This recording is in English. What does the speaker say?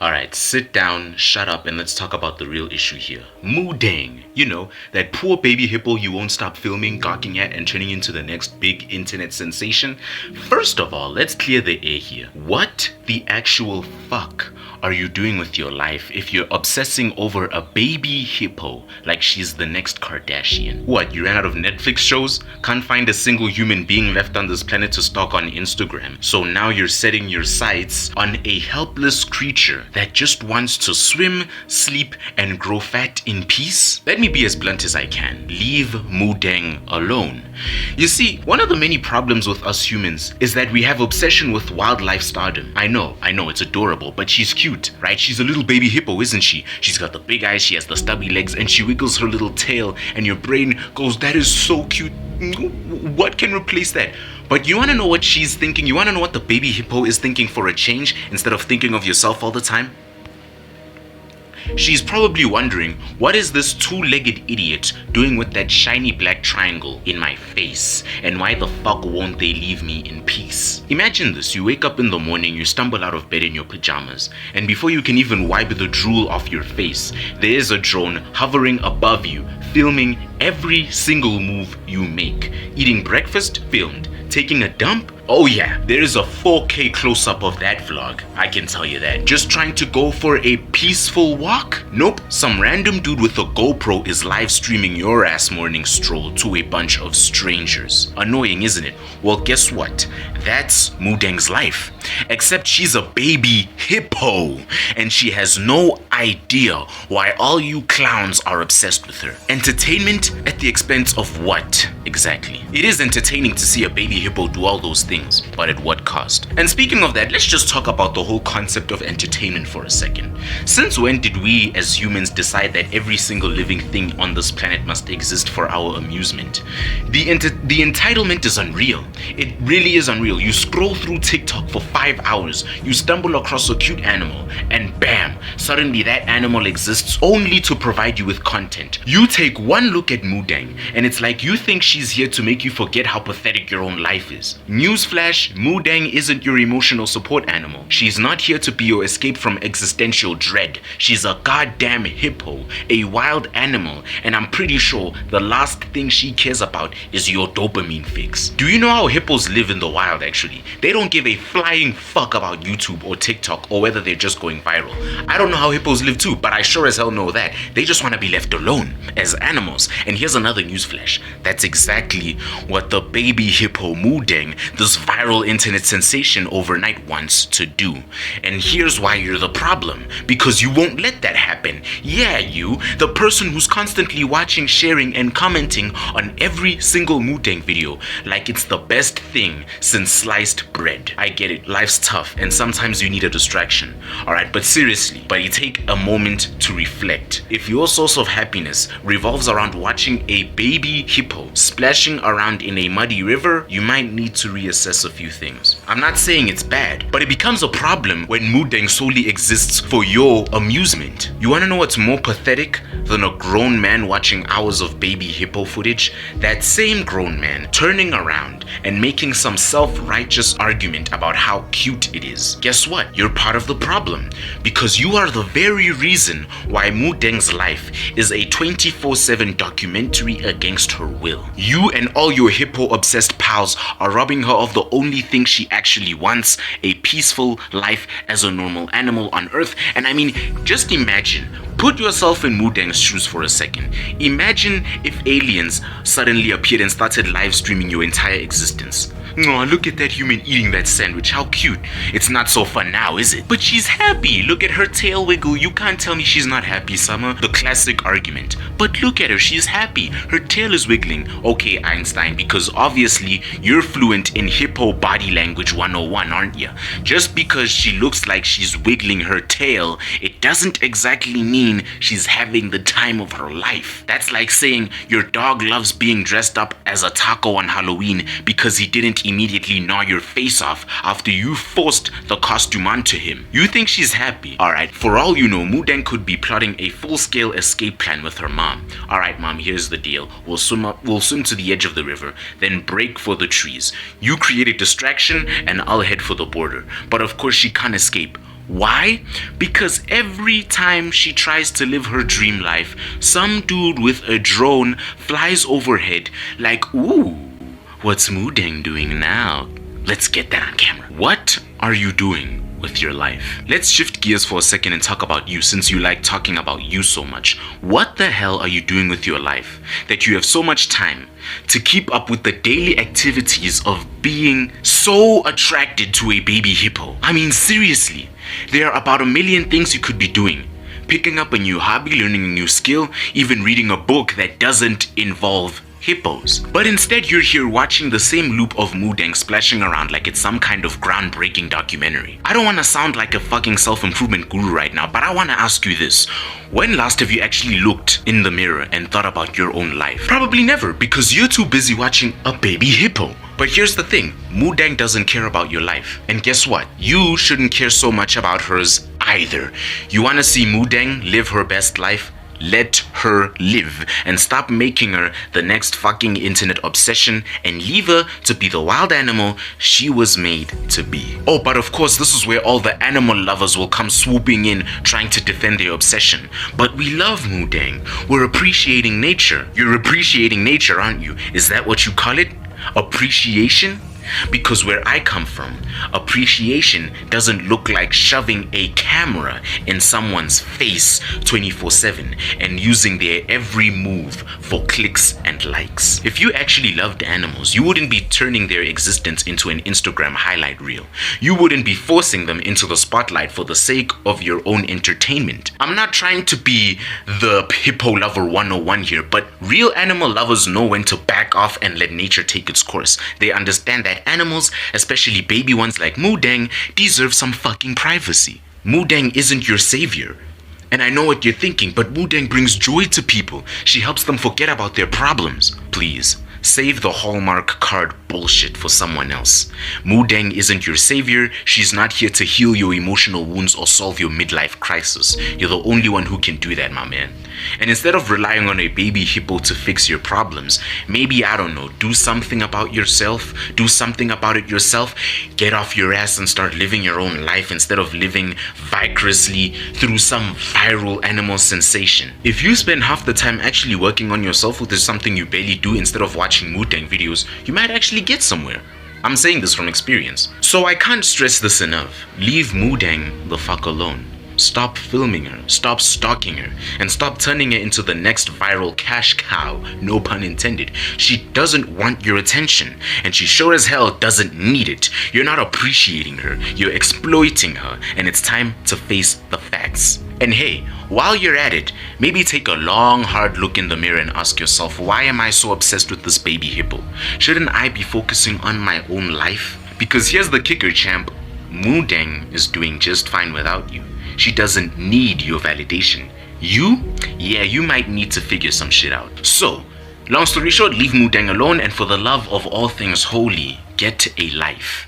Alright, sit down, shut up, and let's talk about the real issue here. Moo Deng. You know, that poor baby hippo you won't stop filming, gawking at, and turning into the next big internet sensation. First of all, let's clear the air here. What the actual fuck are you doing with your life if you're obsessing over a baby hippo like she's the next Kardashian? What, you ran out of Netflix shows? Can't find a single human being left on this planet to stalk on Instagram. So now you're setting your sights on a helpless creature that just wants to swim, sleep, and grow fat in peace? Let me be as blunt as I can. Leave Moo Deng alone. You see, one of the many problems with us humans is that we have obsession with wildlife stardom. I know, it's adorable, but she's cute, right? She's a little baby hippo, isn't she? She's got the big eyes, she has the stubby legs, and she wiggles her little tail, and your brain goes, that is so cute. What can replace that? But you want to know what she's thinking? You want to know what the baby hippo is thinking for a change instead of thinking of yourself all the time? She's probably wondering, what is this two-legged idiot doing with that shiny black triangle in my face? And why the fuck won't they leave me in peace? Imagine this, you wake up in the morning, you stumble out of bed in your pajamas, and before you can even wipe the drool off your face, there is a drone hovering above you, filming every single move you make. Eating breakfast? Filmed. Taking a dump? Oh yeah, there is a 4K close-up of that vlog, I can tell you that. Just trying to go for a peaceful walk? Nope, some random dude with a GoPro is live streaming your ass morning stroll to a bunch of strangers. Annoying, isn't it? Well, guess what? That's Moo Deng's life. Except she's a baby hippo, and she has no idea why all you clowns are obsessed with her. Entertainment at the expense of what, exactly? It is entertaining to see a baby hippo do all those things, but at what cost? And speaking of that, let's just talk about the whole concept of entertainment for a second. Since when did we as humans decide that every single living thing on this planet must exist for our amusement? The entitlement is unreal. It really is unreal. You scroll through TikTok for 5 hours, you stumble across a cute animal, and bam, suddenly that animal exists only to provide you with content. You take one look at Moo Deng, and it's like you think she's here to make you forget how pathetic your own life is. Newsflash, Moo Deng isn't your emotional support animal. She's not here to be your escape from existential dread. She's a goddamn hippo, a wild animal, and I'm pretty sure the last thing she cares about is your dopamine fix. Do you know how hippos live in the wild actually? They don't give a flying fuck about YouTube or TikTok or whether they're just going viral. I don't know how hippos live too, but I sure as hell know that. They just want to be left alone as animals. And here's another newsflash. That's exactly what the baby hippo Moo Deng, this viral internet sensation overnight, wants to do. And here's why you're the problem. Because you won't let that happen. Yeah, you, the person who's constantly watching, sharing, and commenting on every single Moo Deng video like it's the best thing since sliced bread. I get it, life's tough, and sometimes you need a distraction. Alright, but seriously, you take a moment to reflect. If your source of happiness revolves around watching a baby hippo splashing around in a muddy river, you might need to reassess a few things. I'm not saying it's bad, but it becomes a problem when Moo Deng solely exists for your amusement. You wanna know what's more pathetic than a grown man watching hours of baby hippo footage? That same grown man turning around and making some self-righteous argument about how cute it is. Guess what? You're part of the problem, because you are the very reason why Moo Deng's life is a 24/7 documentary against her will. You and all your hippo-obsessed pals are robbing her of the only thing she actually wants, a peaceful life as a normal animal on Earth. And I mean, just imagine, put yourself in Moo Deng's shoes for a second. Imagine if aliens suddenly appeared and started live streaming your entire existence. Oh, look at that human eating that sandwich, how cute. It's not so fun now, is it? But she's happy. Look at her tail wiggle. You can't tell me she's not happy, Summer. The classic argument. But look at her, she's happy. Her tail is wiggling. Okay, Einstein, because obviously you're fluent in hippo body language 101, aren't you? Just because she looks like she's wiggling her tail, it doesn't exactly mean she's having the time of her life. That's like saying your dog loves being dressed up as a taco on Halloween because he didn't immediately gnaw your face off after you forced the costume onto him. You think she's happy? Alright, for all you know, Moo Deng could be plotting a full-scale escape plan with her mom. Alright mom, here's the deal. We'll swim to the edge of the river, then break for the trees. You create a distraction and I'll head for the border. But of course she can't escape. Why? Because every time she tries to live her dream life, some dude with a drone flies overhead like, ooh, what's Moo Deng doing now? Let's get that on camera. What are you doing with your life? Let's shift gears for a second and talk about you, since you like talking about you so much. What the hell are you doing with your life that you have so much time to keep up with the daily activities of being so attracted to a baby hippo? I mean, seriously, there are about a million things you could be doing. Picking up a new hobby, learning a new skill, even reading a book that doesn't involve hippos. But instead you're here watching the same loop of Moo Deng splashing around like it's some kind of groundbreaking documentary. I don't want to sound like a fucking self-improvement guru right now, but I want to ask you this. When last have you actually looked in the mirror and thought about your own life? Probably never, because you're too busy watching a baby hippo. But here's the thing, Moo Deng doesn't care about your life. And guess what? You shouldn't care so much about hers either. You want to see Moo Deng live her best life? Let her live and stop making her the next fucking internet obsession and leave her to be the wild animal she was made to be. Oh, but of course, this is where all the animal lovers will come swooping in trying to defend their obsession. But we love Moo Deng. We're appreciating nature. You're appreciating nature, aren't you? Is that what you call it? Appreciation? Because where I come from, appreciation doesn't look like shoving a camera in someone's face 24/7 and using their every move for clicks and likes. If you actually loved animals, you wouldn't be turning their existence into an Instagram highlight reel. You wouldn't be forcing them into the spotlight for the sake of your own entertainment. I'm not trying to be the hippo lover 101 here, but real animal lovers know when to back off and let nature take its course. They understand that animals, especially baby ones like Moo Deng, deserve some fucking privacy. Moo Deng isn't your savior. And I know what you're thinking, but Moo Deng brings joy to people. She helps them forget about their problems. Please, save the Hallmark card bullshit for someone else. Moo Deng isn't your savior. She's not here to heal your emotional wounds or solve your midlife crisis. You're the only one who can do that, my man. And instead of relying on a baby hippo to fix your problems, maybe, I don't know, do something about yourself, do something about it yourself, get off your ass and start living your own life instead of living vicariously through some viral animal sensation. If you spend half the time actually working on yourself, which is something you barely do, instead of watching Moo Deng videos, you might actually get somewhere. I'm saying this from experience. So I can't stress this enough. Leave Moo Deng the fuck alone. Stop filming her, stop stalking her, and stop turning her into the next viral cash cow, no pun intended. She doesn't want your attention, and she sure as hell doesn't need it. You're not appreciating her, you're exploiting her, and it's time to face the facts. And hey, while you're at it, maybe take a long, hard look in the mirror and ask yourself, why am I so obsessed with this baby hippo? Shouldn't I be focusing on my own life? Because here's the kicker, champ. Moo Deng is doing just fine without you. She doesn't need your validation. You? Yeah, you might need to figure some shit out. So, long story short, leave Moo Deng alone, and for the love of all things holy, get a life.